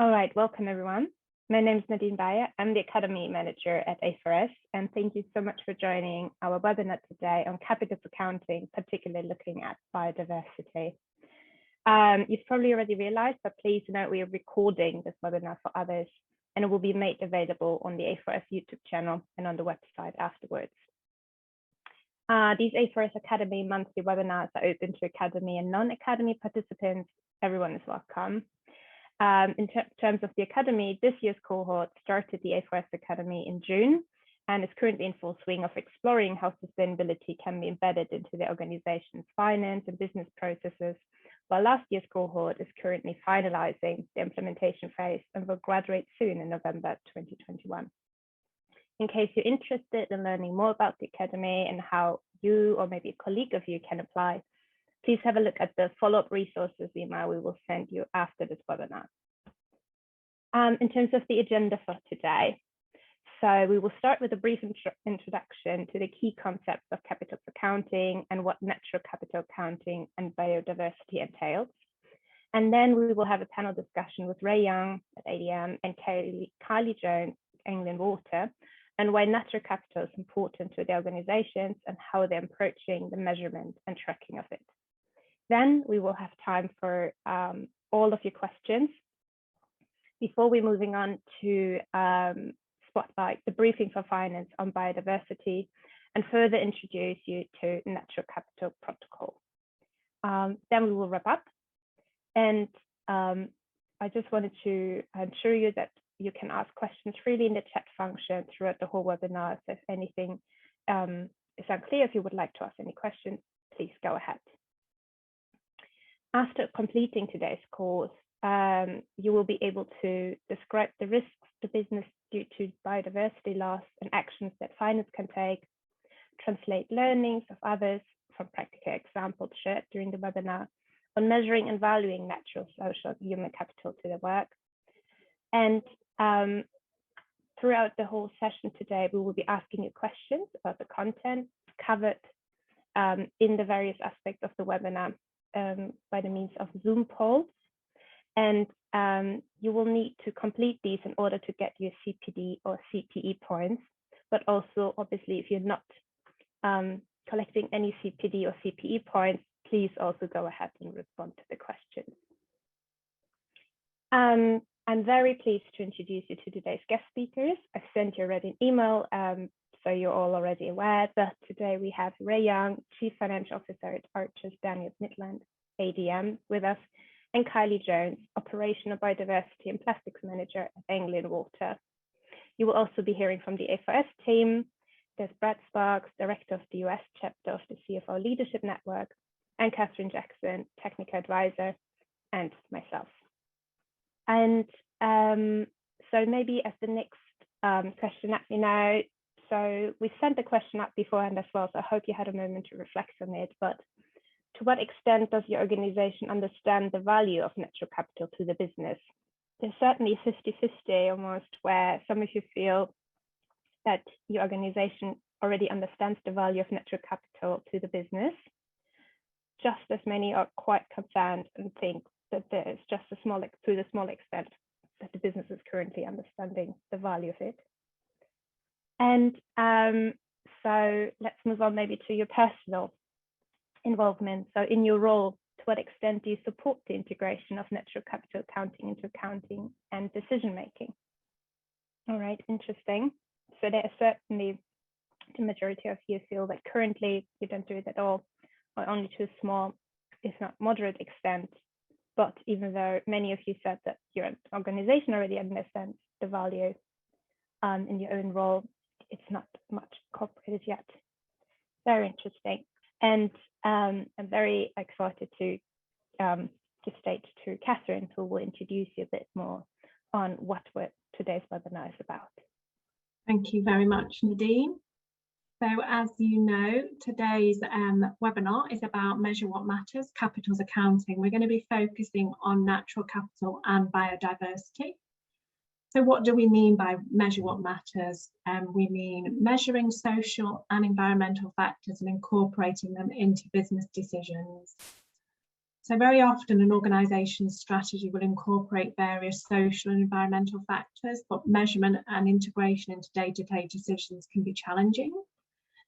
All right, welcome everyone. My name is Nadine Bayer. I'm the Academy Manager at A4S, and thank you so much for joining our webinar today on capitals accounting, particularly looking at biodiversity. You've probably already realized, but please note we are recording this webinar for others, and it will be made available on the A4S YouTube channel and on the website afterwards. These A4S Academy monthly webinars are open to Academy and non-Academy participants. Everyone is welcome. In terms of the Academy, this year's cohort started the A4S Academy in June and is currently in full swing of exploring how sustainability can be embedded into the organization's finance and business processes, while last year's cohort is currently finalizing the implementation phase and will graduate soon in November 2021. In case you're interested in learning more about the Academy and how you or maybe a colleague of you can apply, please have a look at the follow-up resources email we will send you after this webinar. In terms of the agenda for today, so we will start with a brief introduction to the key concepts of capitals accounting and what natural capital accounting and biodiversity entails. And then we will have a panel discussion with Ray Young at ADM and Kylie Jones, Anglian Water, and why natural capital is important to the organizations and how they're approaching the measurement and tracking of it. Then we will have time for all of your questions before we're moving on to spotlight the briefing for finance on biodiversity and further introduce you to natural capital protocol. Then we will wrap up. And I just wanted to assure you that you can ask questions freely in the chat function throughout the whole webinar. So if anything is unclear, if you would like to ask any questions, please go ahead. After completing today's course, you will be able to describe the risks to business due to biodiversity loss and actions that finance can take, translate learnings of others from practical examples shared during the webinar on measuring and valuing natural, social, and human capital to their work. And throughout the whole session today, we will be asking you questions about the content covered in the various aspects of the webinar by the means of Zoom polls. And you will need to complete these in order to get your CPD or CPE points. But also, obviously, if you're not collecting any CPD or CPE points, please also go ahead and respond to the questions. I'm very pleased to introduce you to today's guest speakers. I've sent you already an email, so you're all already aware, but today we have Ray Young, Chief Financial Officer at Archers Daniels Midland, ADM, with us, and Kylie Jones, Operational Biodiversity and Plastics Manager at Anglian Water. You will also be hearing from the A4S team. There's Brad Sparks, Director of the US chapter of the CFO Leadership Network, and Catherine Jackson, Technical Advisor, and myself. And so maybe as the next question, let me know. So we sent the question up beforehand as well, so I hope you had a moment to reflect on it. But to what extent does your organization understand the value of natural capital to the business? There's certainly 50-50 almost, where some of you feel that your organization already understands the value of natural capital to the business. Just as many are quite concerned and think that there is just to the small extent that the business is currently understanding the value of it. And so let's move on maybe to your personal involvement. So in your role, to what extent do you support the integration of natural capital accounting into accounting and decision making? All right, interesting. So there is certainly the majority of you feel that currently you don't do it at all, or only to a small, if not moderate extent. But even though many of you said that your organization already understands the value in your own role, it's not much incorporated yet. Very interesting. And I'm very excited to give stage to Catherine, who will introduce you a bit more on what today's webinar is about. Thank you very much, Nadine. So as you know, today's webinar is about Measure What Matters, Capitals Accounting. We're going to be focusing on natural capital and biodiversity. So what do we mean by Measure What Matters? We mean measuring social and environmental factors and incorporating them into business decisions. So very often an organisation's strategy will incorporate various social and environmental factors, but measurement and integration into day-to-day decisions can be challenging.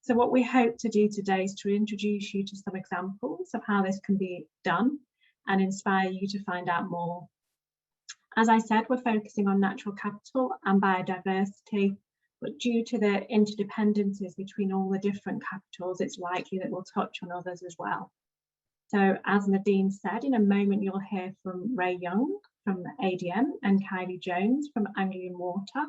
So what we hope to do today is to introduce you to some examples of how this can be done and inspire you to find out more. As I said, we're focusing on natural capital and biodiversity, but due to the interdependencies between all the different capitals, it's likely that we'll touch on others as well. So as Nadine said, in a moment you'll hear from Ray Young from ADM and Kylie Jones from Anglian Water.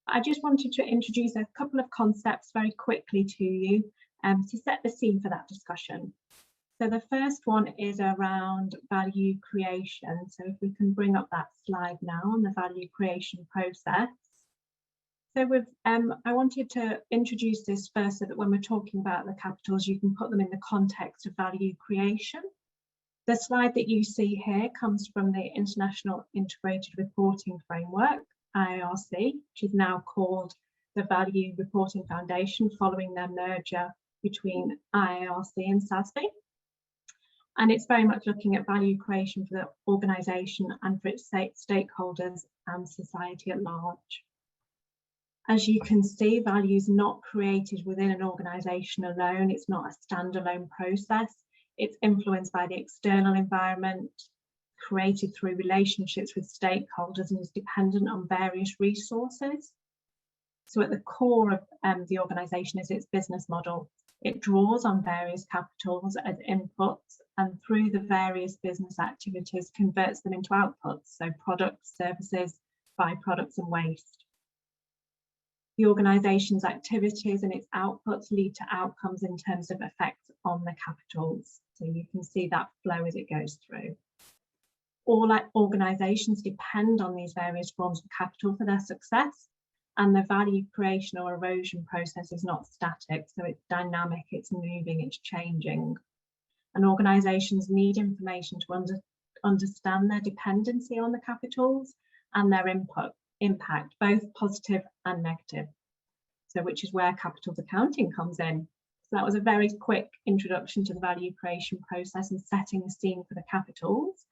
I just wanted to introduce a couple of concepts very quickly to you to set the scene for that discussion. So the first one is around value creation. So if we can bring up that slide now on the value creation process. So I wanted to introduce this first so that when we're talking about the capitals, you can put them in the context of value creation. The slide that you see here comes from the International Integrated Reporting Framework, IIRC, which is now called the Value Reporting Foundation following their merger between IIRC and SASB. And it's very much looking at value creation for the organisation and for its stakeholders and society at large. As you can see, value is not created within an organisation alone. It's not a standalone process. It's influenced by the external environment, created through relationships with stakeholders, and is dependent on various resources. So at the core of the organisation is its business model. It draws on various capitals as inputs, and through the various business activities converts them into outputs, so products, services, byproducts and waste. The organisation's activities and its outputs lead to outcomes in terms of effects on the capitals. So you can see that flow as it goes through. All organisations depend on these various forms of capital for their success, and the value creation or erosion process is not static, so it's dynamic, it's moving, it's changing. And organisations need information to understand their dependency on the capitals and their impact, both positive and negative. So which is where capitals accounting comes in. So that was a very quick introduction to the value creation process and setting the scene for the capitals.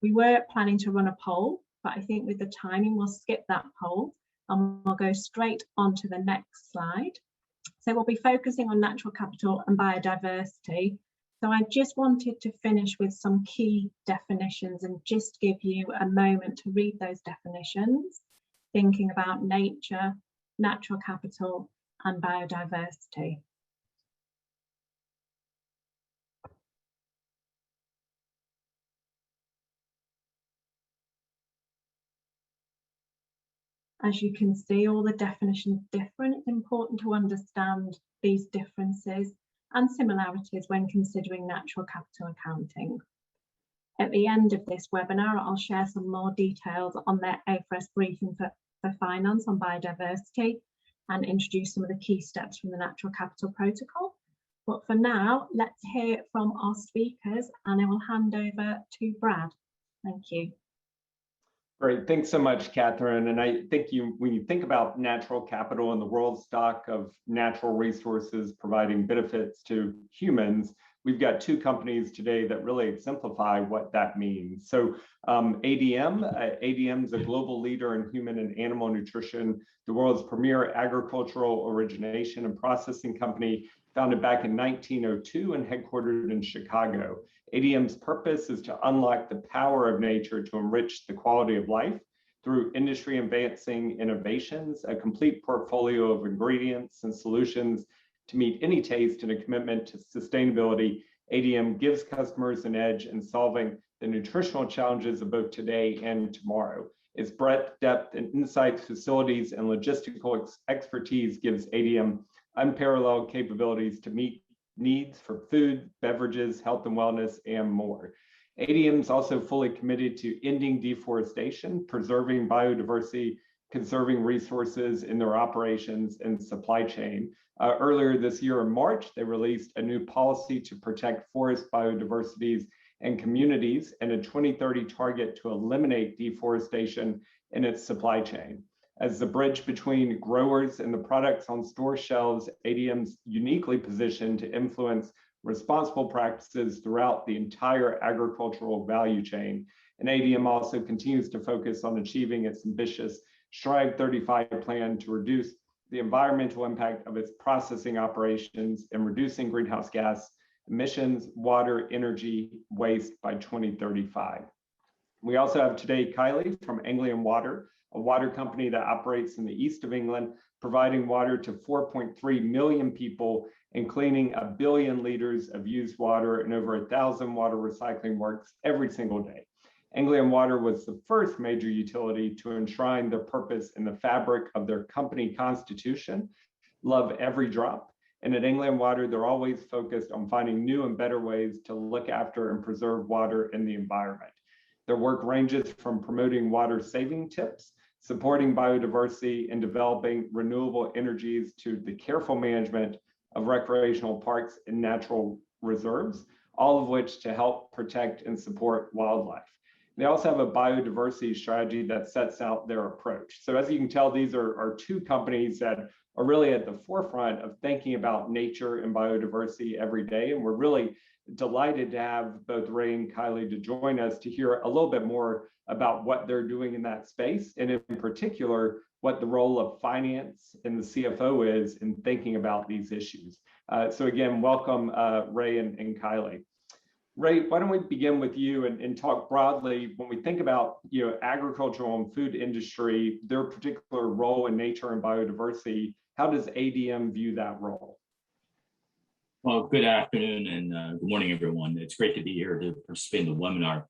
We were planning to run a poll, but I think with the timing, we'll skip that poll and we'll go straight on to the next slide. So we'll be focusing on natural capital and biodiversity. So I just wanted to finish with some key definitions and just give you a moment to read those definitions, thinking about nature, natural capital, and biodiversity. As you can see, all the definitions are different. It's important to understand these differences and similarities when considering natural capital accounting. At the end of this webinar, I'll share some more details on the AFRS briefing for finance on biodiversity and introduce some of the key steps from the natural capital protocol. But for now, let's hear from our speakers, and I will hand over to Brad. Thank you. Great, thanks so much, Catherine. And I think when you think about natural capital and the world stock of natural resources providing benefits to humans, we've got two companies today that really exemplify what that means. So ADM is a global leader in human and animal nutrition, the world's premier agricultural origination and processing company, founded back in 1902 and headquartered in Chicago. ADM's purpose is to unlock the power of nature to enrich the quality of life through industry advancing innovations, a complete portfolio of ingredients and solutions to meet any taste, and a commitment to sustainability. ADM gives customers an edge in solving the nutritional challenges of both today and tomorrow. Its breadth, depth, and insights, facilities, and logistical expertise gives ADM unparalleled capabilities to meet needs for food, beverages, health and wellness, and more. ADM is also fully committed to ending deforestation, preserving biodiversity, conserving resources in their operations and supply chain. Earlier this year in March, they released a new policy to protect forest biodiversities and communities, and a 2030 target to eliminate deforestation in its supply chain. As the bridge between growers and the products on store shelves, ADM's uniquely positioned to influence responsible practices throughout the entire agricultural value chain. And ADM also continues to focus on achieving its ambitious Strive 35 plan to reduce the environmental impact of its processing operations and reducing greenhouse gas emissions, water, energy, waste by 2035. We also have today Kylie from Anglian Water, a water company that operates in the east of England, providing water to 4.3 million people and cleaning 1 billion liters of used water and over 1,000 water recycling works every single day. Anglian Water was the first major utility to enshrine their purpose in the fabric of their company constitution, love every drop. And at Anglian Water, they're always focused on finding new and better ways to look after and preserve water in the environment. Their work ranges from promoting water saving tips, supporting biodiversity, and developing renewable energies to the careful management of recreational parks and natural reserves, all of which to help protect and support wildlife. They also have a biodiversity strategy that sets out their approach. So as you can tell, these are two companies that are really at the forefront of thinking about nature and biodiversity every day. And we're really delighted to have both Ray and Kylie to join us to hear a little bit more about what they're doing in that space, and in particular, what the role of finance and the CFO is in thinking about these issues. So again, welcome Ray and Kylie. Ray, why don't we begin with you and talk broadly when we think about agricultural and food industry, their particular role in nature and biodiversity. How does ADM view that role? Well, good afternoon and good morning, everyone. It's great to be here to participate in the webinar.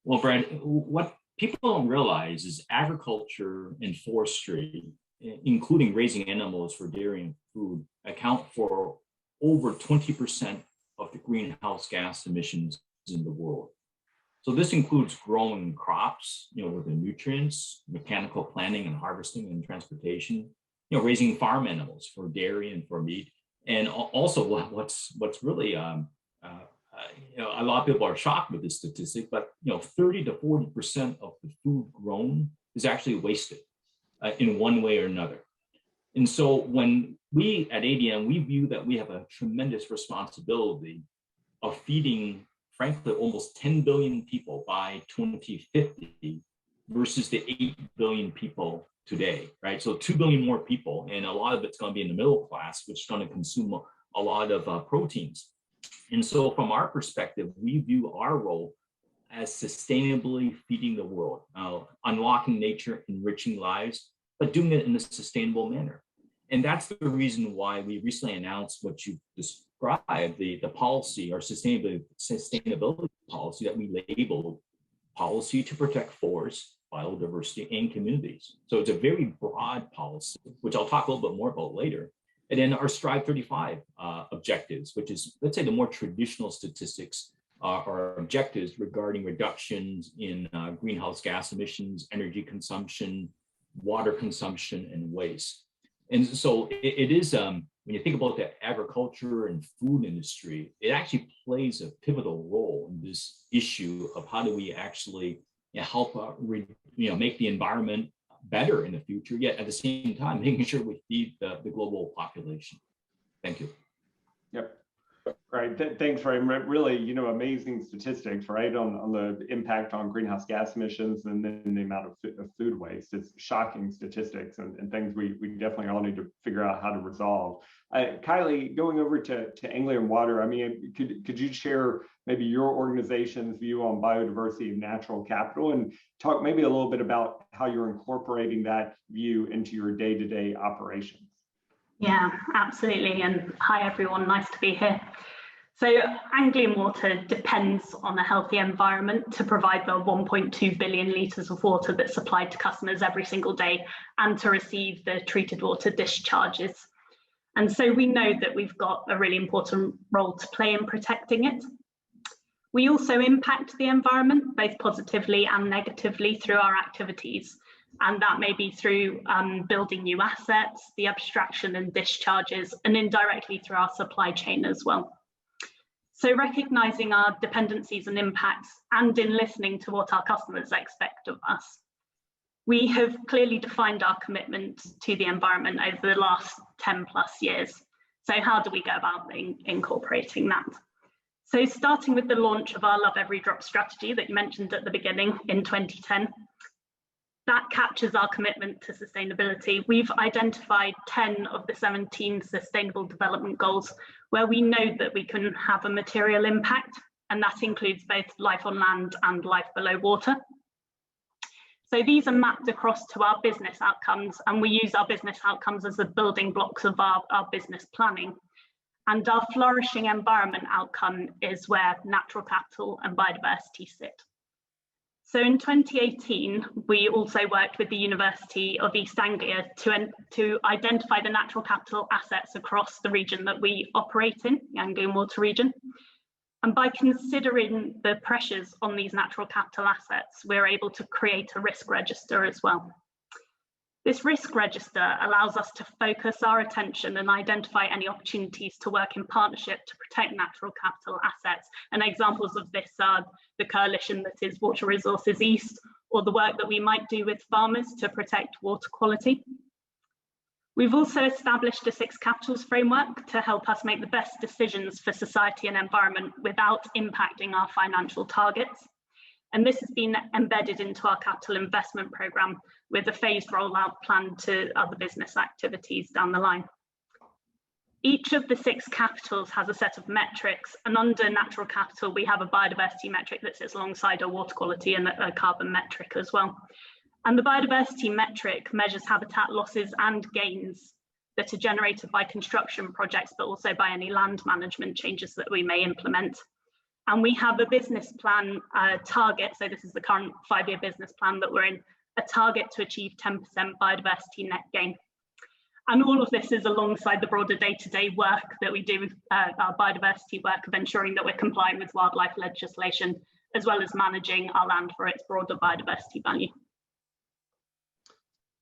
Well, Brad, what people don't realize is agriculture and forestry, including raising animals for dairy and food, account for over 20% of the greenhouse gas emissions in the world. So this includes growing crops, with the nutrients, mechanical planting and harvesting and transportation, raising farm animals for dairy and for meat. And also what's really, a lot of people are shocked with this statistic, but 30 to 40% of the food grown is actually wasted in one way or another. And so when we at ADM, we view that we have a tremendous responsibility of feeding, frankly, almost 10 billion people by 2050 versus the 8 billion people today, right? So 2 billion more people, and a lot of it's going to be in the middle class, which is going to consume a lot of proteins. And so from our perspective, we view our role as sustainably feeding the world, unlocking nature, enriching lives, but doing it in a sustainable manner. And that's the reason why we recently announced what you described, the policy, our sustainability policy that we labeled Policy to Protect Forests, Biodiversity, and Communities. So it's a very broad policy, which I'll talk a little bit more about later. And then our Strive 35 objectives, which is, let's say, the more traditional statistics or objectives regarding reductions in greenhouse gas emissions, energy consumption, water consumption, and waste. And so it is, when you think about the agriculture and food industry, it actually plays a pivotal role in this issue of how do we actually help make the environment better in the future, yet at the same time, making sure we feed the global population. Thank you. Yep. Right. Thanks, Ray. Really, amazing statistics, right, on the impact on greenhouse gas emissions and then the amount of food waste. It's shocking statistics and things we definitely all need to figure out how to resolve. Kylie, going over to Anglian Water, I mean, could you share maybe your organization's view on biodiversity and natural capital, and talk maybe a little bit about how you're incorporating that view into your day-to-day operations? Yeah, absolutely. And hi, everyone. Nice to be here. So Anglian Water depends on a healthy environment to provide the 1.2 billion litres of water that's supplied to customers every single day and to receive the treated water discharges. And so we know that we've got a really important role to play in protecting it. We also impact the environment, both positively and negatively, through our activities. And that may be through building new assets, the abstraction and discharges, and indirectly through our supply chain as well. So recognising our dependencies and impacts, and in listening to what our customers expect of us, we have clearly defined our commitment to the environment over the last 10 plus years. So how do we go about incorporating that? So starting with the launch of our Love Every Drop strategy that you mentioned at the beginning in 2010, that captures our commitment to sustainability. We've identified 10 of the 17 Sustainable Development Goals where we know that we can have a material impact, and that includes both life on land and life below water. So these are mapped across to our business outcomes, and we use our business outcomes as the building blocks of our business planning. And our flourishing environment outcome is where natural capital and biodiversity sit. So in 2018, we also worked with the University of East Anglia to identify the natural capital assets across the region that we operate in, the Anglian water region. And by considering the pressures on these natural capital assets, we're able to create a risk register as well. This risk register allows us to focus our attention and identify any opportunities to work in partnership to protect natural capital assets. And examples of this are the coalition that is Water Resources East, or the work that we might do with farmers to protect water quality. We've also established a 6 capitals framework to help us make the best decisions for society and environment without impacting our financial targets. And this has been embedded into our capital investment programme with a phased rollout plan to other business activities down the line. Each of the 6 capitals has a set of metrics, and under natural capital, we have a biodiversity metric that sits alongside a water quality and a carbon metric as well. And the biodiversity metric measures habitat losses and gains that are generated by construction projects, but also by any land management changes that we may implement. And we have a business plan target, so this is the current 5-year business plan that we're in, a target to achieve 10% biodiversity net gain. And all of this is alongside the broader day-to-day work that we do, our biodiversity work of ensuring that we're complying with wildlife legislation, as well as managing our land for its broader biodiversity value.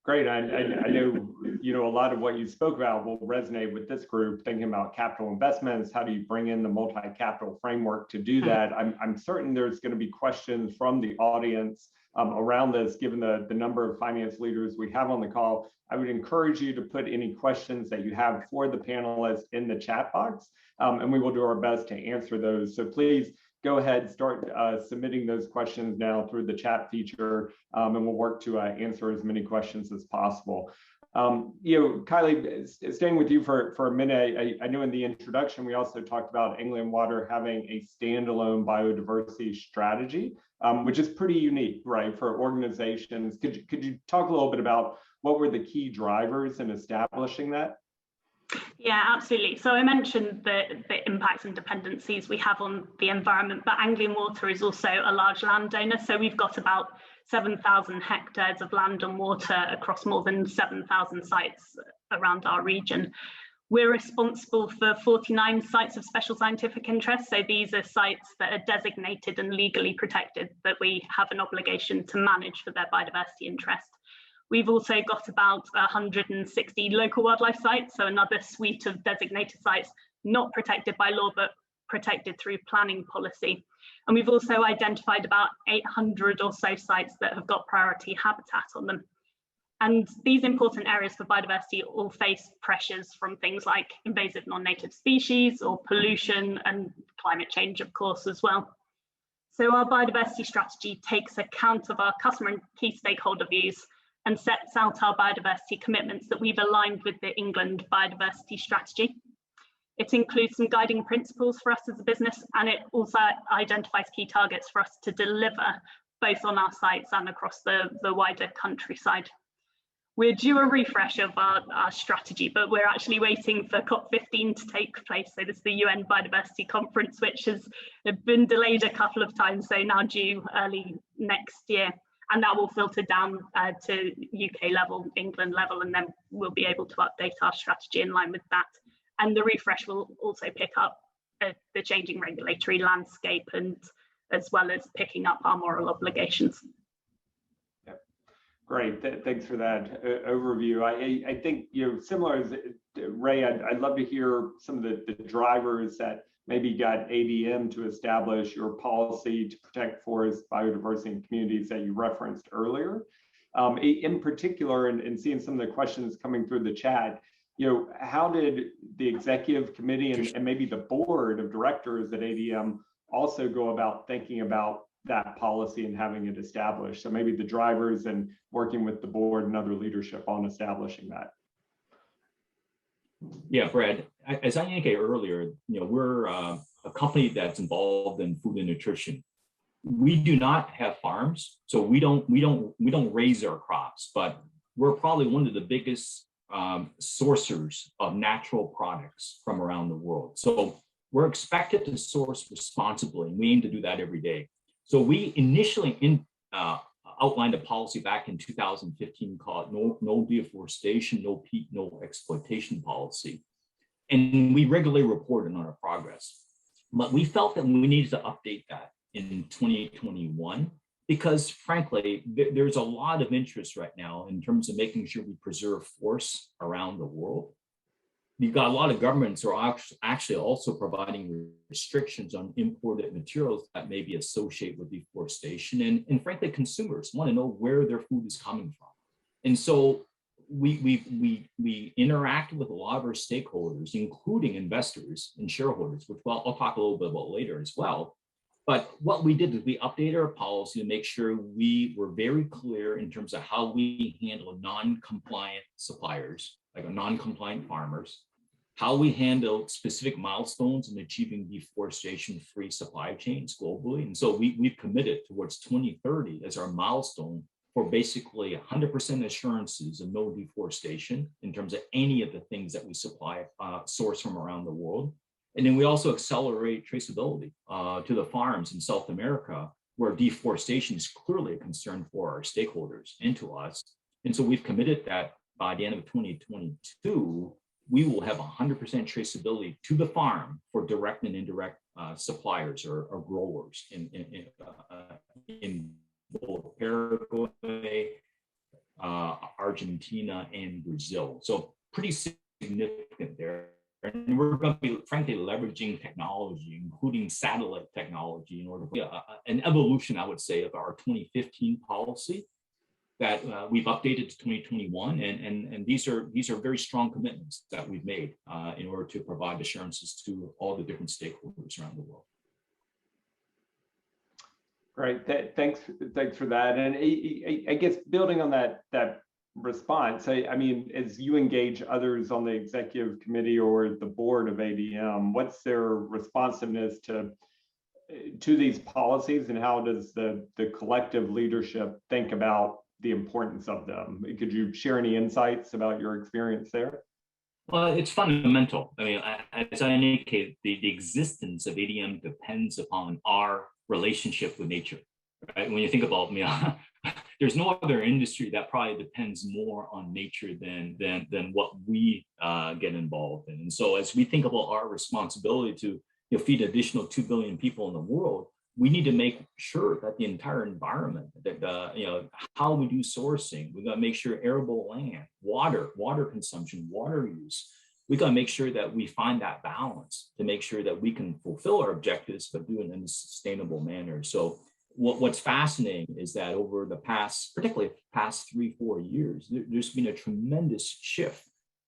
Great. I know, a lot of what you spoke about will resonate with this group, thinking about capital investments. How do you bring in the multi-capital framework to do that? I'm certain there's going to be questions from the audience around this, given the number of finance leaders we have on the call. I would encourage you to put any questions that you have for the panelists in the chat box, and we will do our best to answer those. So please go ahead, start submitting those questions now through the chat feature, and we'll work to answer as many questions as possible. Kylie, staying with you for a minute, I know in the introduction we also talked about Anglian Water having a standalone biodiversity strategy, which is pretty unique, right, for organizations. Could you talk a little bit about what were the key drivers in establishing that? Yeah, absolutely. So I mentioned the impacts and dependencies we have on the environment, but Anglian Water is also a large landowner. So we've got about 7,000 hectares of land and water across more than 7,000 sites around our region. We're responsible for 49 sites of special scientific interest. So these are sites that are designated and legally protected that we have an obligation to manage for their biodiversity interest. We've also got about 160 local wildlife sites, so another suite of designated sites not protected by law, but protected through planning policy. And we've also identified about 800 or so sites that have got priority habitat on them. And these important areas for biodiversity all face pressures from things like invasive non-native species or pollution and climate change, of course, as well. So our biodiversity strategy takes account of our customer and key stakeholder views and sets out our biodiversity commitments that we've aligned with the England biodiversity strategy. It includes some guiding principles for us as a business, and it also identifies key targets for us to deliver both on our sites and across the wider countryside. We're due a refresh of our strategy, but we're actually waiting for COP15 to take place. So this is the UN Biodiversity Conference, which has been delayed a couple of times, so now due early next year. And that will filter down to UK level, England level, and then we'll be able to update our strategy in line with that. And the refresh will also pick up the changing regulatory landscape, and as well as picking up our moral obligations. Yeah. Great, thanks for that overview. I think, similar as Ray, I'd love to hear some of the drivers that maybe got ADM to establish your policy to protect forest, biodiversity, and communities that you referenced earlier. In particular, and seeing some of the questions coming through the chat, how did the executive committee and maybe the board of directors at ADM also go about thinking about that policy and having it established? So maybe the drivers and working with the board and other leadership on establishing that. Yeah, Brad, as I indicated earlier, we're a company that's involved in food and nutrition. We do not have farms, so we don't raise our crops, but we're probably one of the biggest sourcers of natural products from around the world. So we're expected to source responsibly, and we aim to do that every day. So we initially outlined a policy back in 2015 called no deforestation, no peat, no exploitation policy. And we regularly reported on our progress. But we felt that we needed to update that in 2021 because, frankly, there's a lot of interest right now in terms of making sure we preserve forests around the world. You've got a lot of governments who are actually also providing restrictions on imported materials that may be associated with deforestation. And frankly, consumers want to know where their food is coming from. And so we interact with a lot of our stakeholders, including investors and shareholders, which I'll talk a little bit about later as well. But what we did is we updated our policy to make sure we were very clear in terms of how we handle non-compliant suppliers, like non-compliant farmers, how we handle specific milestones in achieving deforestation-free supply chains globally. And so we've committed towards 2030 as our milestone for basically 100% assurances of no deforestation in terms of any of the things that we supply, source from around the world. And then we also accelerate traceability to the farms in South America, where deforestation is clearly a concern for our stakeholders and to us. And so we've committed that by the end of 2022, we will have 100% traceability to the farm for direct and indirect suppliers or growers in both Paraguay, Argentina, and Brazil. So pretty significant there. And we're going to be, frankly, leveraging technology, including satellite technology, in order to an evolution, I would say, of our 2015 policy that we've updated to 2021. And these are very strong commitments that we've made in order to provide assurances to all the different stakeholders around the world. Great, thanks for that. And I guess building on that response, I mean, as you engage others on the executive committee or the board of ADM, what's their responsiveness to these policies, and how does the collective leadership think about the importance of them? Could you share any insights about your experience there? Well, it's fundamental. I mean, as I indicated, the existence of ADM depends upon our relationship with nature. Right? When you think about there's no other industry that probably depends more on nature than what we get involved in. And so, as we think about our responsibility to feed additional 2 billion people in the world, we need to make sure that the entire environment, that how we do sourcing, we got to make sure arable land, water consumption, water use. We got to make sure that we find that balance to make sure that we can fulfill our objectives, but do it in a sustainable manner. So what's fascinating is that over the particularly past 3-4 years, there's been a tremendous shift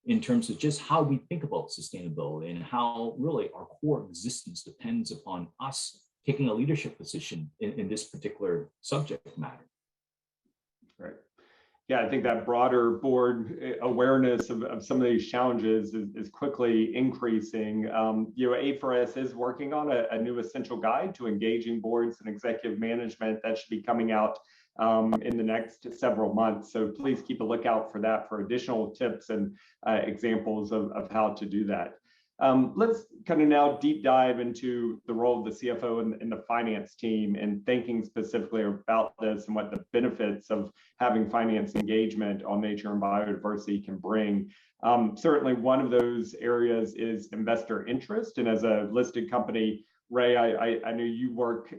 in terms of just how we think about sustainability and how really our core existence depends upon us taking a leadership position in this particular subject matter. Right. Yeah, I think that broader board awareness of some of these challenges is quickly increasing. A4S is working on a new essential guide to engaging boards and executive management that should be coming out in the next several months. So please keep a lookout for that for additional tips and examples of how to do that. Let's kind of now deep dive into the role of the CFO and the finance team and thinking specifically about this and what the benefits of having finance engagement on nature and biodiversity can bring. Certainly one of those areas is investor interest. And as a listed company, Ray, I know you work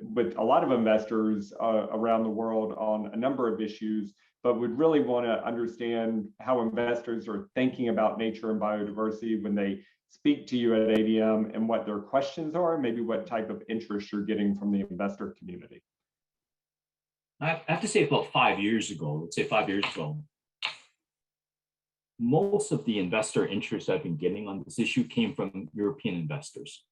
with a lot of investors around the world on a number of issues, but would really want to understand how investors are thinking about nature and biodiversity when they speak to you at ADM and what their questions are, maybe what type of interest you're getting from the investor community. I have to say about 5 years ago, let's say 5 years ago, most of the investor interest I've been getting on this issue came from European investors.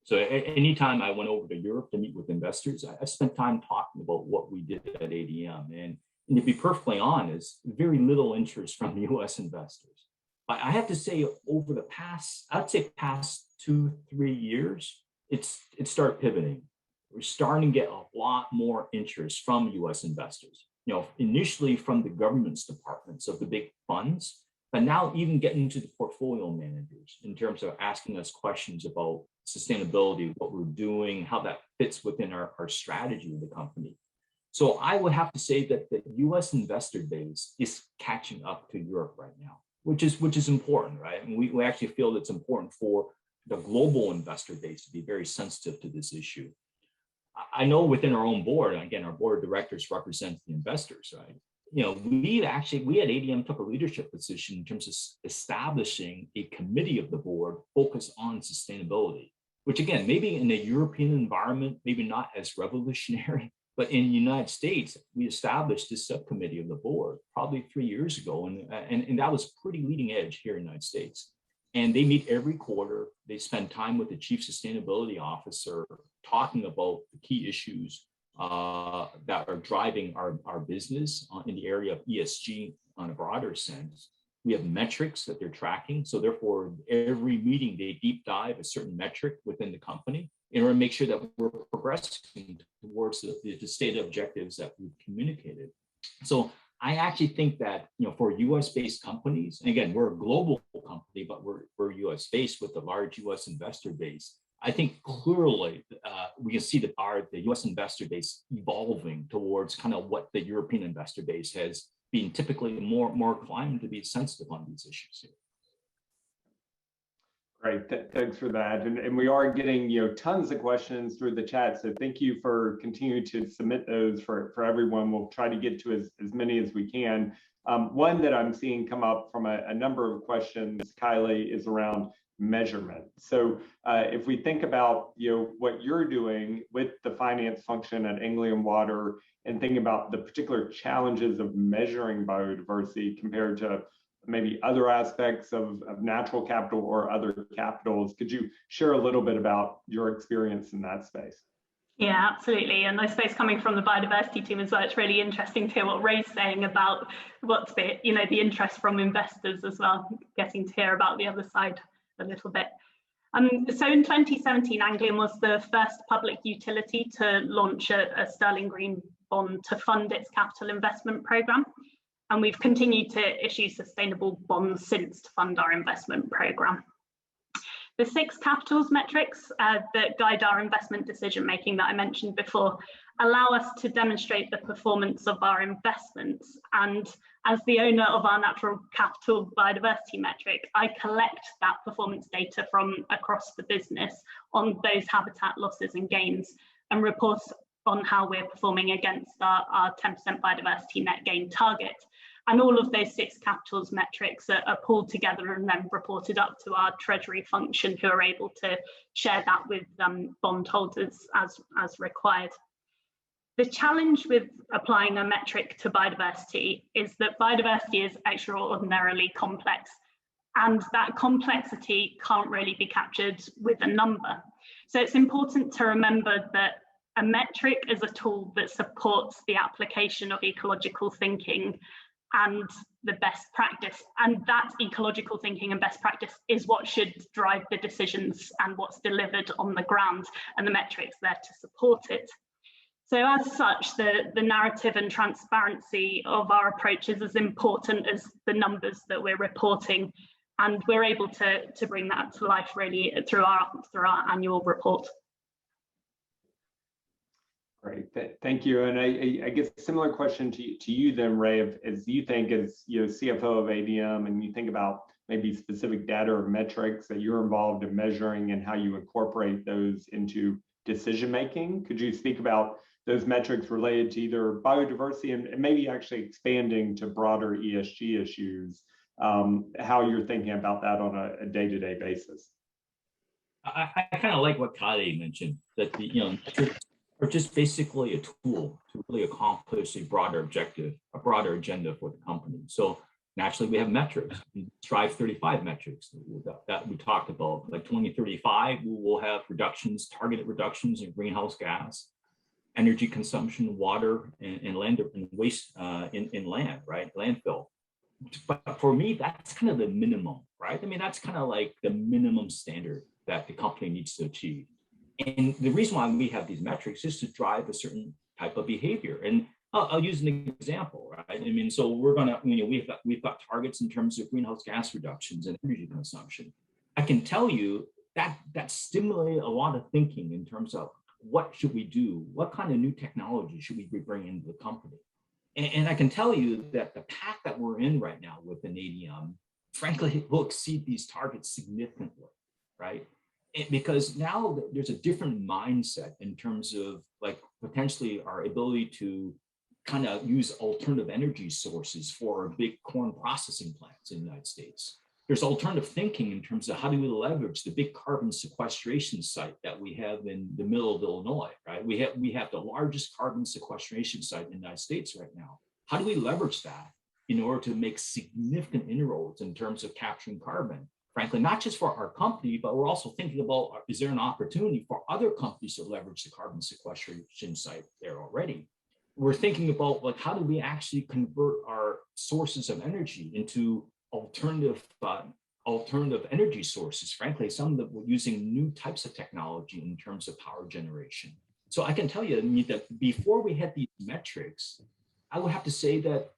So anytime I went over to Europe to meet with investors, I spent time talking about what we did at ADM. And to be perfectly honest, very little interest from US investors. But I have to say, over the past, I'd say past 2-3 years, it started pivoting. We're starting to get a lot more interest from US investors. You know, initially from the government's departments of the big funds, but now even getting into the portfolio managers in terms of asking us questions about sustainability, what we're doing, how that fits within our strategy of the company. So I would have to say that the US investor base is catching up to Europe right now, which is important, right? And we actually feel that it's important for the global investor base to be very sensitive to this issue. I know within our own board, and again, our board of directors represents the investors, right? You know, we at ADM took a leadership position in terms of establishing a committee of the board focused on sustainability, which again, maybe in a European environment, maybe not as revolutionary, but in the United States, we established this subcommittee of the board probably 3 years ago. And that was pretty leading edge here in the United States. And they meet every quarter. They spend time with the chief sustainability officer talking about the key issues that are driving our business in the area of ESG on a broader sense. We have metrics that they're tracking. So therefore, every meeting, they deep dive a certain metric within the company in order to make sure that we're progressing towards the stated objectives that we've communicated. So I actually think that, you know, for US-based companies, and again, we're a global company, but we're US-based with a large US investor base. I think clearly we can see the US investor base evolving towards kind of what the European investor base has been typically more inclined to be sensitive on these issues here. Great, thanks for that. And we are getting, you know, tons of questions through the chat. So thank you for continuing to submit those for everyone. We'll try to get to as many as we can. One that I'm seeing come up from a number of questions, Kylie, is around measurement. So if we think about, you know, what you're doing with the finance function at Anglian Water and thinking about the particular challenges of measuring biodiversity compared to maybe other aspects of natural capital or other capitals, could you share a little bit about your experience in that space? Yeah, absolutely. And I suppose coming from the biodiversity team as well, it's really interesting to hear what Ray's saying about what's the, you know, the interest from investors as well, getting to hear about the other side a little bit. So in 2017, Anglian was the first public utility to launch a sterling green bond to fund its capital investment programme. And we've continued to issue sustainable bonds since to fund our investment programme. The 6 capitals metrics that guide our investment decision making that I mentioned before allow us to demonstrate the performance of our investments. And as the owner of our natural capital biodiversity metric, I collect that performance data from across the business on those habitat losses and gains and report on how we're performing against our 10% biodiversity net gain target. And all of those 6 capitals metrics are pulled together and then reported up to our treasury function, who are able to share that with bondholders as required. The challenge with applying a metric to biodiversity is that biodiversity is extraordinarily complex, and that complexity can't really be captured with a number. So it's important to remember that a metric is a tool that supports the application of ecological thinking and the best practice. And that ecological thinking and best practice is what should drive the decisions and what's delivered on the ground, and the metrics there to support it. So as such, the narrative and transparency of our approach is as important as the numbers that we're reporting. And we're able to bring that to life really through our annual report. Great, thank you. And I guess a similar question to you then, Ray, as you think as, you know, CFO of ADM, and you think about maybe specific data or metrics that you're involved in measuring and how you incorporate those into decision making. Could you speak about those metrics related to either biodiversity and maybe actually expanding to broader ESG issues, how you're thinking about that on a day-to-day basis? I kind of like what Kylie mentioned, that the, you know, metrics are just basically a tool to really accomplish a broader objective, a broader agenda for the company. So naturally we have metrics, Strive 35 metrics that we talked about. Like 2035, we will have reductions, targeted reductions in greenhouse gas, energy consumption, water, and land and waste in land, right? Landfill. But for me, that's kind of the minimum, right? I mean, that's kind of like the minimum standard that the company needs to achieve. And the reason why we have these metrics is to drive a certain type of behavior. And I'll use an example, right? I mean, so we're gonna, we've got targets in terms of greenhouse gas reductions and energy consumption. I can tell you that stimulated a lot of thinking in terms of what should we do? What kind of new technology should we be bringing into the company? And I can tell you that the path that we're in right now with an ADM, frankly, will exceed these targets significantly, right? Because now there's a different mindset in terms of like potentially our ability to kind of use alternative energy sources for big corn processing plants in the United States. There's alternative thinking in terms of how do we leverage the big carbon sequestration site that we have in the middle of Illinois, right? We have the largest carbon sequestration site in the United States right now. How do we leverage that in order to make significant inroads in terms of capturing carbon? Frankly, not just for our company, but we're also thinking about, is there an opportunity for other companies to leverage the carbon sequestration site there already? We're thinking about like, how do we actually convert our sources of energy into alternative energy sources? Frankly, some of them were using new types of technology in terms of power generation. So I can tell you that before we had these metrics, I would have to say that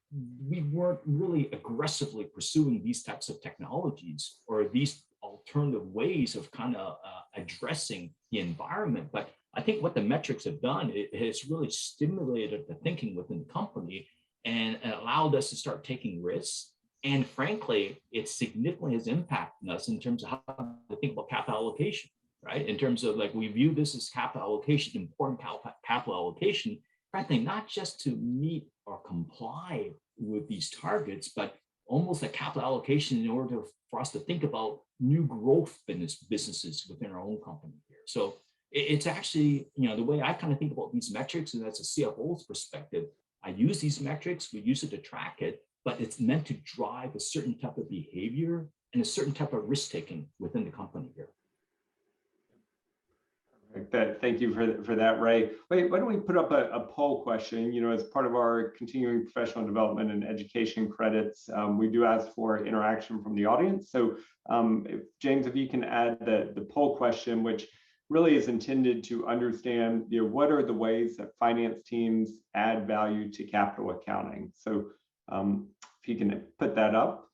we weren't really aggressively pursuing these types of technologies or these alternative ways of kind of addressing the environment. But I think what the metrics have done, it has really stimulated the thinking within the company and allowed us to start taking risks. And frankly, it significantly has impacted us in terms of how to think about capital allocation, right? In terms of like, we view this as capital allocation, important capital allocation, frankly, not just to meet or comply with these targets, but almost a capital allocation in order for us to think about new growth businesses within our own company here. So it's actually, the way I kind of think about these metrics, and that's a CFO's perspective, I use these metrics, we use it to track it, but it's meant to drive a certain type of behavior and a certain type of risk-taking within the company here. Thank you for that, Ray. Wait, why don't we put up a poll question? As part of our continuing professional development and education credits, we do ask for interaction from the audience. So James, if you can add the poll question, which really is intended to understand, what are the ways that finance teams add value to capital accounting? So if you can put that up.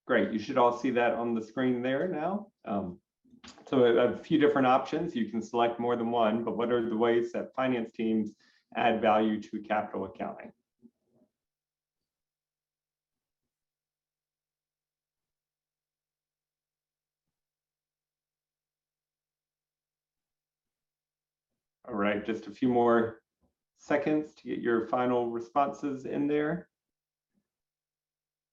Great, you should all see that on the screen there now. So a few different options, you can select more than one, but what are the ways that finance teams add value to capital accounting? All right, just a few more seconds to get your final responses in there.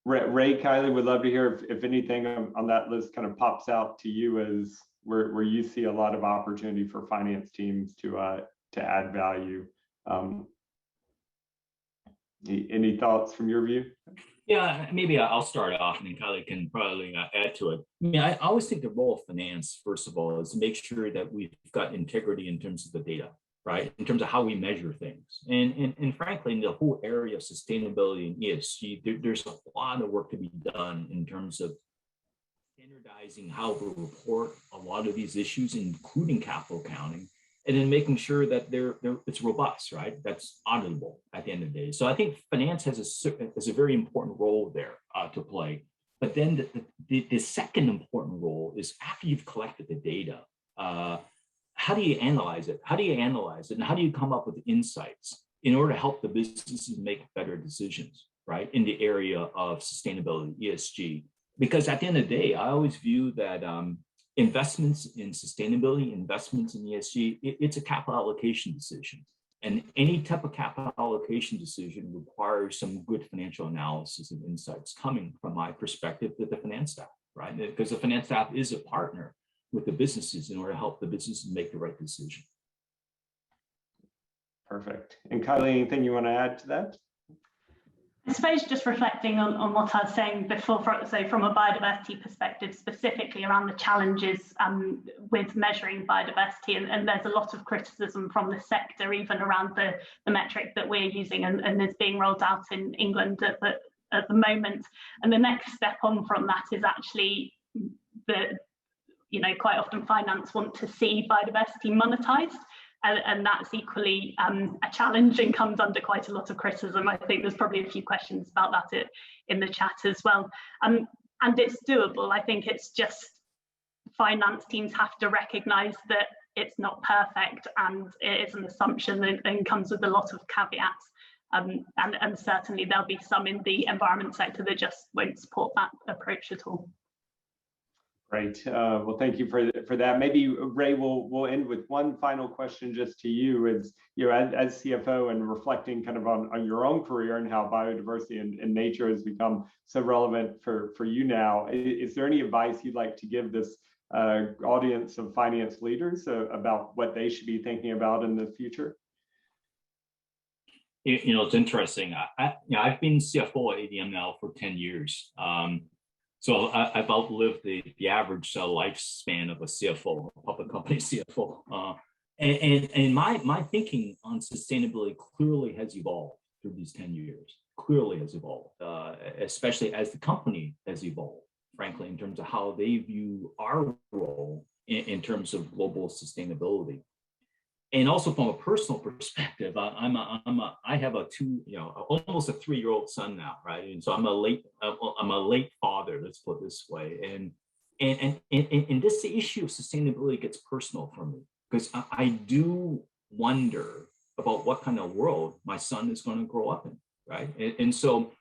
Ray, Kylie, would love to hear if anything on that list kind of pops out to you as where you see a lot of opportunity for finance teams to add value. Any thoughts from your view? Yeah, maybe I'll start off and then Kylie can probably add to it. I mean, I always think the role of finance, first of all, is to make sure that we've got integrity in terms of the data, right? In terms of how we measure things. And frankly, in the whole area of sustainability and ESG, there's a lot of work to be done in terms of standardizing how we report a lot of these issues, including capital accounting, and then making sure that it's robust, right? That's auditable at the end of the day. So I think finance has a very important role there to play. But then the second important role is after you've collected the data, how do you analyze it? How do you analyze it? And how do you come up with insights in order to help the businesses make better decisions, right? In the area of sustainability, ESG. Because at the end of the day, I always view that investments in sustainability, investments in ESG, it's a capital allocation decision. And any type of capital allocation decision requires some good financial analysis and insights coming from my perspective to the finance staff, right? Because the finance staff is a partner with the businesses in order to help the businesses make the right decision. Perfect. And Kylie, anything you want to add to that? I suppose just reflecting on what I was saying before, so from a biodiversity perspective, specifically around the challenges with measuring biodiversity, and there's a lot of criticism from the sector, even around the metric that we're using and is being rolled out in England at the moment. And the next step on from that is actually quite often finance want to see biodiversity monetized. And that's equally a challenge and comes under quite a lot of criticism. I think there's probably a few questions about that in the chat as well. And it's doable. I think it's just finance teams have to recognise that it's not perfect and it is an assumption and comes with a lot of caveats. And certainly there'll be some in the environment sector that just won't support that approach at all. Great. Well, thank you for that. Maybe Ray, we'll end with one final question just to you, as CFO and reflecting kind of on your own career and how biodiversity and nature has become so relevant for you now. Is there any advice you'd like to give this audience of finance leaders about what they should be thinking about in the future? It's interesting. I've been CFO at ADM now for 10 years. So I've outlived the average lifespan of a CFO, a public company CFO. And my thinking on sustainability clearly has evolved through these 10 years, clearly has evolved, especially as the company has evolved, frankly, in terms of how they view our role in terms of global sustainability. And also from a personal perspective, I have almost a 3-year-old son now, right? And so I'm a late father, let's put it this way. And this issue of sustainability gets personal for me, because I do wonder about what kind of world my son is going to grow up in, right? And so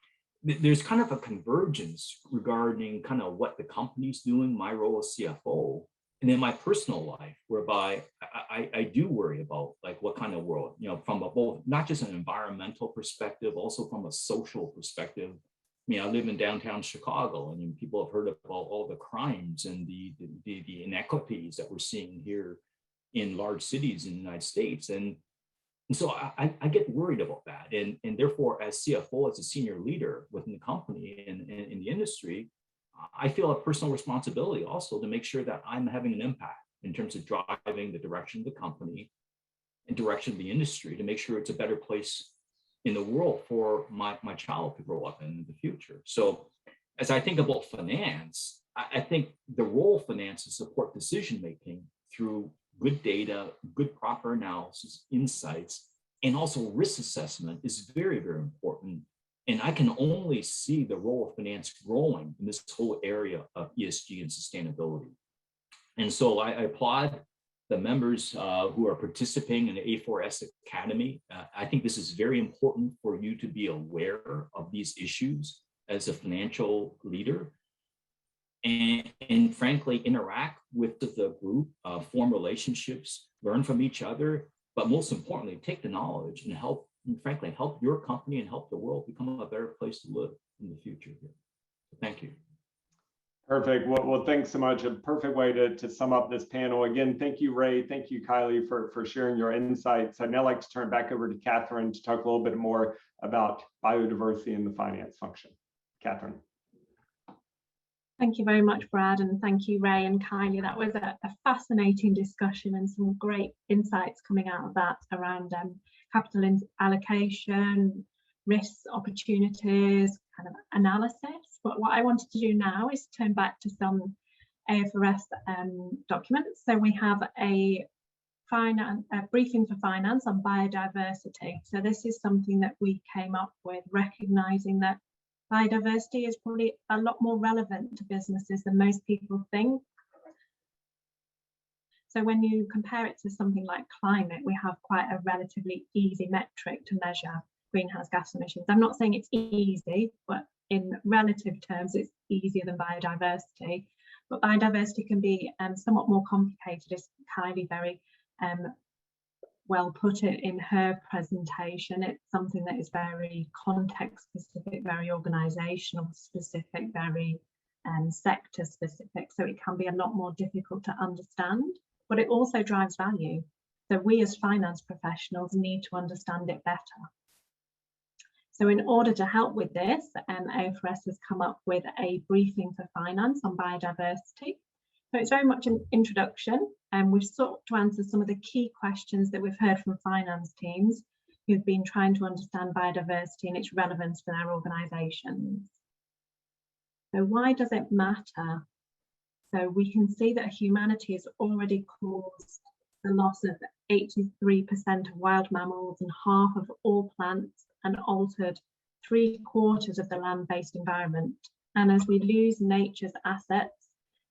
there's kind of a convergence regarding kind of what the company's doing, my role as CFO, and in my personal life, whereby I do worry about like what kind of world, from both, not just an environmental perspective, also from a social perspective. I live in downtown Chicago, and people have heard about all the crimes and the inequities that we're seeing here in large cities in the United States. And so I get worried about that. And therefore, as CFO, as a senior leader within the company and in the industry, I feel a personal responsibility also to make sure that I'm having an impact in terms of driving the direction of the company and direction of the industry to make sure it's a better place in the world for my child to grow up in the future. So as I think about finance, I think the role of finance is support decision-making through good data, good proper analysis, insights, and also risk assessment is very, very important. And I can only see the role of finance growing in this whole area of ESG and sustainability. And so I applaud the members who are participating in the A4S Academy. I think this is very important for you to be aware of these issues as a financial leader and frankly, interact with the group, form relationships, learn from each other, but most importantly, take the knowledge and frankly, help your company and help the world become a better place to live in the future here. So thank you. Perfect. Well, thanks so much. A perfect way to sum up this panel. Again, thank you, Ray. Thank you, Kylie, for sharing your insights. I'd now like to turn back over to Catherine to talk a little bit more about biodiversity in the finance function. Catherine. Thank you very much, Brad, and thank you, Ray and Kylie. That was a fascinating discussion and some great insights coming out of that around capital allocation, risks, opportunities, kind of analysis. But what I wanted to do now is turn back to some AFRS documents. So we have a briefing for finance on biodiversity. So this is something that we came up with, recognizing that biodiversity is probably a lot more relevant to businesses than most people think. So when you compare it to something like climate, we have quite a relatively easy metric to measure greenhouse gas emissions. I'm not saying it's easy, but in relative terms, it's easier than biodiversity. But biodiversity can be somewhat more complicated, as Kylie very well put it in her presentation. It's something that is very context specific, very organisational specific, very sector specific. So it can be a lot more difficult to understand, but it also drives value. So we as finance professionals need to understand it better. So in order to help with this, AFRS has come up with a briefing for finance on biodiversity. So it's very much an introduction, and we've sought to answer some of the key questions that we've heard from finance teams who've been trying to understand biodiversity and its relevance for their organisations. So why does it matter? So we can see that humanity has already caused the loss of 83% of wild mammals and half of all plants, and altered 3/4 of the land-based environment. And as we lose nature's assets,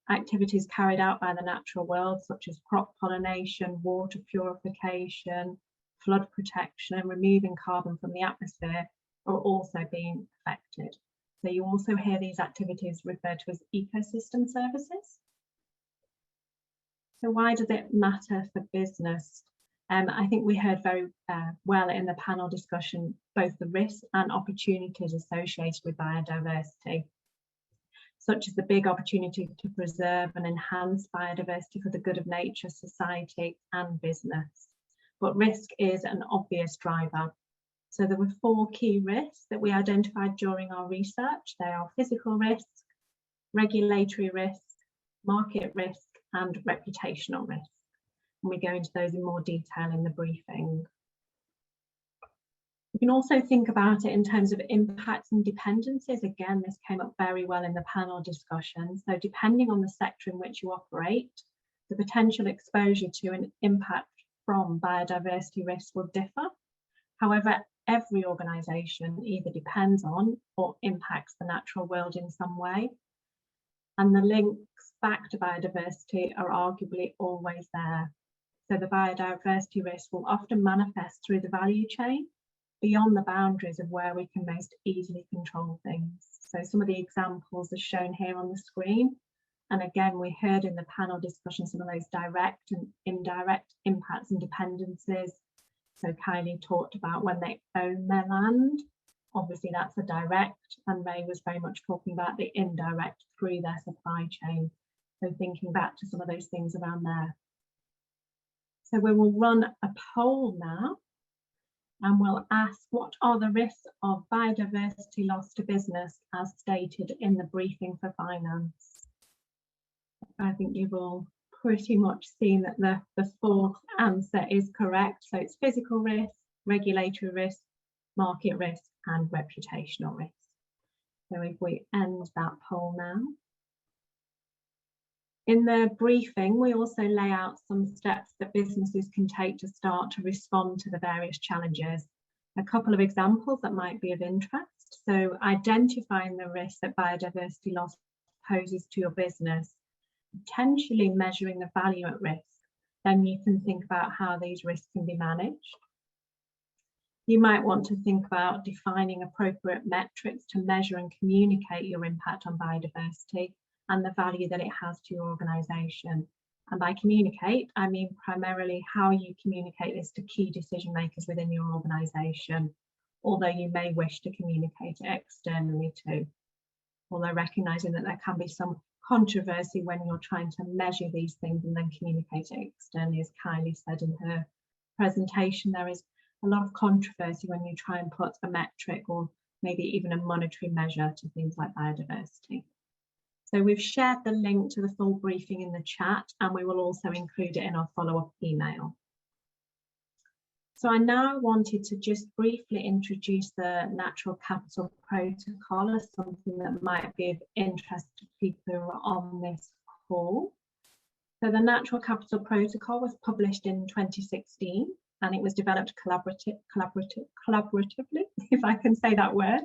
activities carried out by the natural world, such as crop pollination, water purification, flood protection, and removing carbon from the atmosphere, are also being affected. So you also hear these activities referred to as ecosystem services. So why does it matter for business? I think we heard very well in the panel discussion both the risks and opportunities associated with biodiversity, such as the big opportunity to preserve and enhance biodiversity for the good of nature, society, and business. But risk is an obvious driver. So there were 4 key risks that we identified during our research. They are physical risk, regulatory risk, market risk, and reputational risk. And we go into those in more detail in the briefing. You can also think about it in terms of impacts and dependencies. Again, this came up very well in the panel discussion. So depending on the sector in which you operate, the potential exposure to an impact from biodiversity risks will differ. However, every organisation either depends on or impacts the natural world in some way. And the links back to biodiversity are arguably always there. So the biodiversity risk will often manifest through the value chain beyond the boundaries of where we can most easily control things. So some of the examples are shown here on the screen. And again, we heard in the panel discussion some of those direct and indirect impacts and dependencies. So Kylie talked about when they own their land. Obviously that's a direct, and Ray was very much talking about the indirect through their supply chain. So thinking back to some of those things around there. So we will run a poll now, and we'll ask, what are the risks of biodiversity loss to business as stated in the briefing for finance? I think you've all pretty much seen that the 4th answer is correct. So it's physical risk, regulatory risk, market risk, and reputational risk. So if we end that poll now. In the briefing, we also lay out some steps that businesses can take to start to respond to the various challenges. A couple of examples that might be of interest. So identifying the risk that biodiversity loss poses to your business, potentially measuring the value at risk, then you can think about how these risks can be managed. You might want to think about defining appropriate metrics to measure and communicate your impact on biodiversity and the value that it has to your organisation. And by communicate, I mean primarily how you communicate this to key decision makers within your organisation, although you may wish to communicate it externally too. Although recognising that there can be some controversy when you're trying to measure these things and then communicate it externally, as Kylie said in her presentation, there is a lot of controversy when you try and put a metric or maybe even a monetary measure to things like biodiversity. So we've shared the link to the full briefing in the chat, and we will also include it in our follow-up email. So I now wanted to just briefly introduce the Natural Capital Protocol as something that might be of interest to people who are on this call. So the Natural Capital Protocol was published in 2016, and it was developed collaboratively, if I can say that word,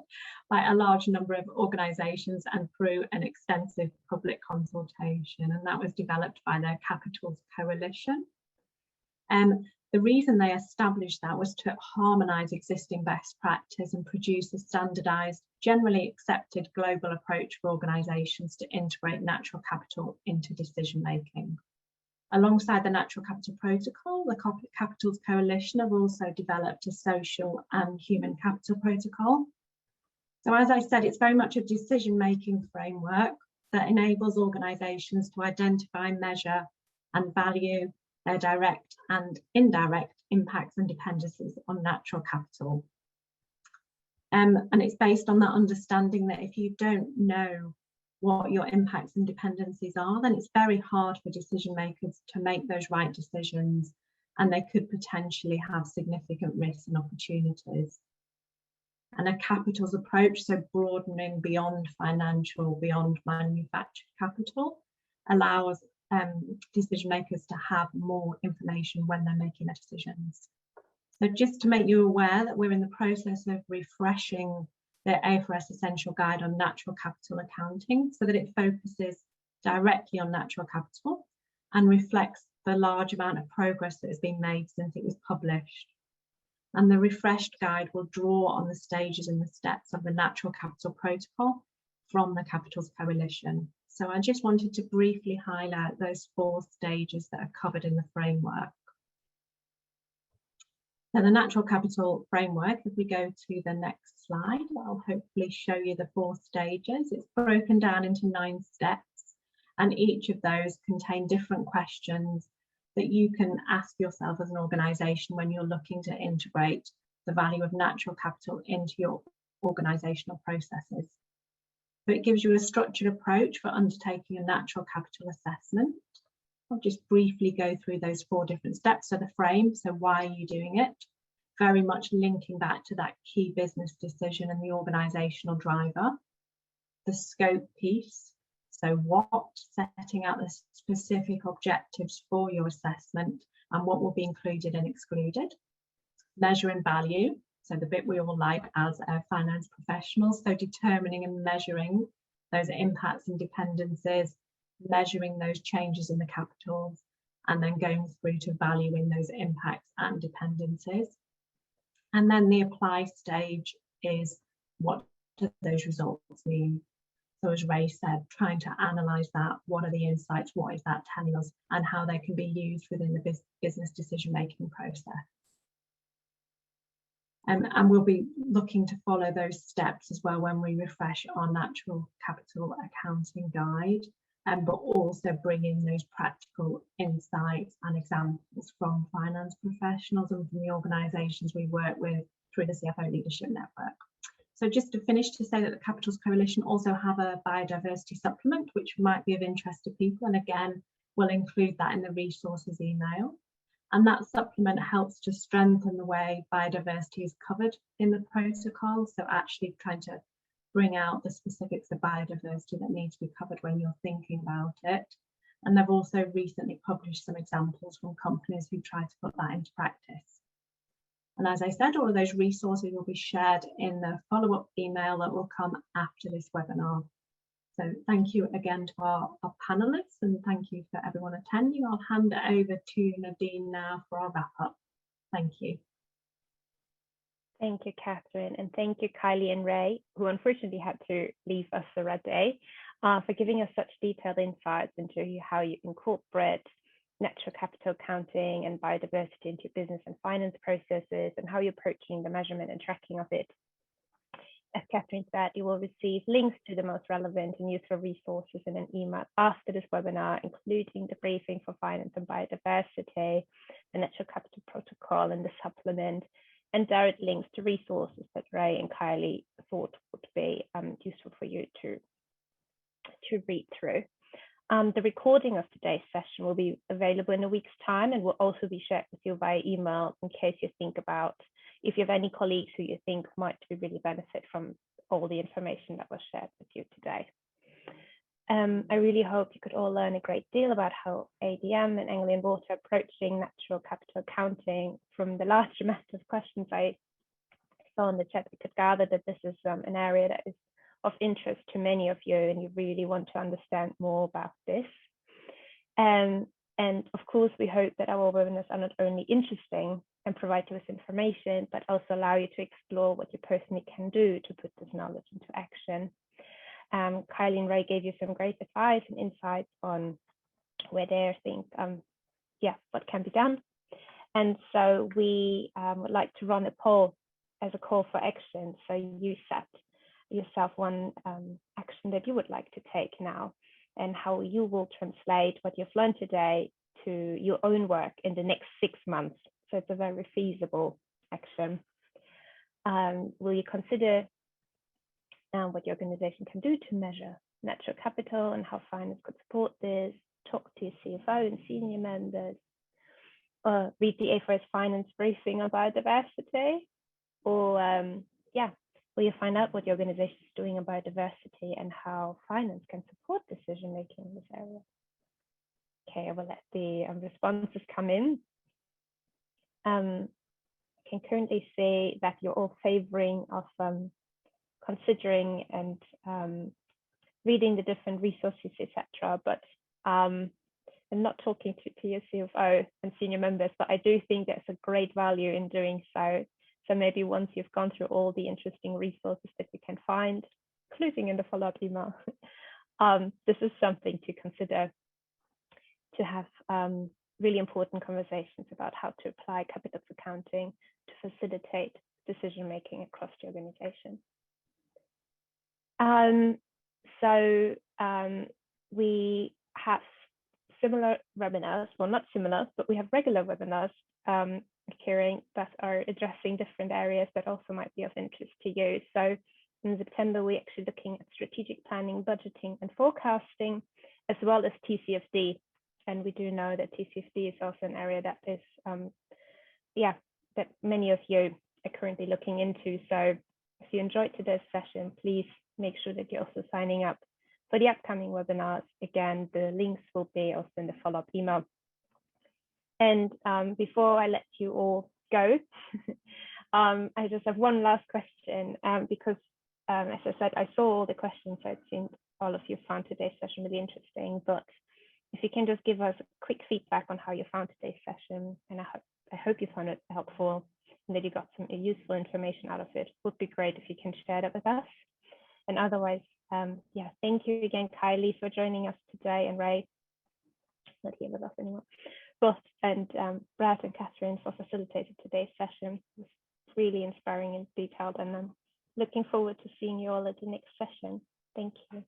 by a large number of organisations and through an extensive public consultation. And that was developed by the Capitals Coalition. The reason they established that was to harmonise existing best practice and produce a standardised, generally accepted global approach for organisations to integrate natural capital into decision making. Alongside the Natural Capital Protocol, the Capitals Coalition have also developed a social and human capital protocol. So as I said, it's very much a decision-making framework that enables organisations to identify, measure and value their direct and indirect impacts and dependencies on natural capital. And it's based on that understanding that if you don't know what your impacts and dependencies are, then it's very hard for decision makers to make those right decisions, and they could potentially have significant risks and opportunities. And a capitals approach, so broadening beyond financial, beyond manufactured capital, allows decision makers to have more information when they're making their decisions. So just to make you aware that we're in the process of refreshing the AFRS Essential Guide on Natural Capital Accounting so that it focuses directly on natural capital and reflects the large amount of progress that has been made since it was published. And the refreshed guide will draw on the stages and the steps of the Natural Capital Protocol from the Capitals Coalition. So I just wanted to briefly highlight those 4 stages that are covered in the framework. So the Natural Capital Framework, if we go to the next slide, I'll hopefully show you the 4 stages. It's broken down into 9 steps, and each of those contain different questions that you can ask yourself as an organisation when you're looking to integrate the value of natural capital into your organisational processes. So it gives you a structured approach for undertaking a natural capital assessment. I'll just briefly go through those 4 different steps. So the frame, so why are you doing it? Very much linking back to that key business decision and the organisational driver. The scope piece, so what, setting out the specific objectives for your assessment and what will be included and excluded. Measuring value, so the bit we all like as finance professionals, so determining and measuring those impacts and dependencies, measuring those changes in the capitals, and then going through to valuing those impacts and dependencies. And then the apply stage is, what do those results mean? So as Ray said, trying to analyse that, what are the insights, what is that telling us, and how they can be used within the business decision-making process. And we'll be looking to follow those steps as well when we refresh our natural capital accounting guide, but also bring in those practical insights and examples from finance professionals and from the organisations we work with through the CFO Leadership Network. So just to finish, to say that the Capitals Coalition also have a biodiversity supplement, which might be of interest to people. And again, we'll include that in the resources email. And that supplement helps to strengthen the way biodiversity is covered in the protocol. So actually trying to bring out the specifics of biodiversity that need to be covered when you're thinking about it. And they've also recently published some examples from companies who try to put that into practice. And as I said, all of those resources will be shared in the follow-up email that will come after this webinar. So thank you again to our panelists, and thank you for everyone attending. I'll hand it over to Nadine now for our wrap-up. Thank you. Thank you, Catherine, and thank you, Kylie and Ray, who unfortunately had to leave us already, for giving us such detailed insights into how you incorporate natural capital accounting and biodiversity into business and finance processes, and how you're approaching the measurement and tracking of it. As Catherine said, you will receive links to the most relevant and useful resources in an email after this webinar, including the briefing for finance and biodiversity, the natural capital protocol and the supplement, and direct links to resources that Ray and Kylie thought would be useful for you to read through. The recording of today's session will be available in a week's time and will also be shared with you via email in case you think about if you have any colleagues who you think might really benefit from all the information that was shared with you today. I really hope you could all learn a great deal about how ADM and Anglian Water are approaching natural capital accounting. From the large amount of questions I saw in the chat, we could gather that this is an area that is of interest to many of you and you really want to understand more about this. And of course, we hope that our webinars are not only interesting and provide you with information, but also allow you to explore what you personally can do to put this knowledge into action. Kylie and Ray gave you some great advice and insights on where they think, what can be done. And so we would like to run a poll as a call for action. So you set yourself one action that you would like to take now, and how you will translate what you've learned today to your own work in the next 6 months. So it's a very feasible action. Will you consider what your organization can do to measure natural capital and how finance could support this? Talk to your CFO and senior members, read the A4S finance briefing on biodiversity, or will you find out what your organization is doing on biodiversity and how finance can support decision making in this area? Okay, I will let the responses come in. I can currently see that you're all favoring of considering and reading the different resources, etc. But I'm not talking to your CFO and senior members, but I do think there's a great value in doing so. So maybe once you've gone through all the interesting resources that you can find, including in the follow-up email, this is something to consider, to have really important conversations about how to apply capital accounting to facilitate decision-making across the organization. We have similar webinars, well, not similar, but we have regular webinars occurring that are addressing different areas that also might be of interest to you. So in September, we're actually looking at strategic planning, budgeting, and forecasting, as well as TCFD. And we do know that TCFD is also an area that is, that many of you are currently looking into. So if you enjoyed today's session, please make sure that you're also signing up for the upcoming webinars. Again, the links will be also in the follow-up email. And before I let you all go, I just have one last question, because as I said, I saw all the questions, so it seemed all of you found today's session really interesting. But if you can just give us a quick feedback on how you found today's session, and I hope you found it helpful and that you got some useful information out of it. It would be great if you can share that with us. And otherwise, thank you again, Kylie, for joining us today, and Ray, not here with us anymore, and Brad and Catherine for facilitating today's session. It was really inspiring and detailed, and I'm looking forward to seeing you all at the next session. Thank you.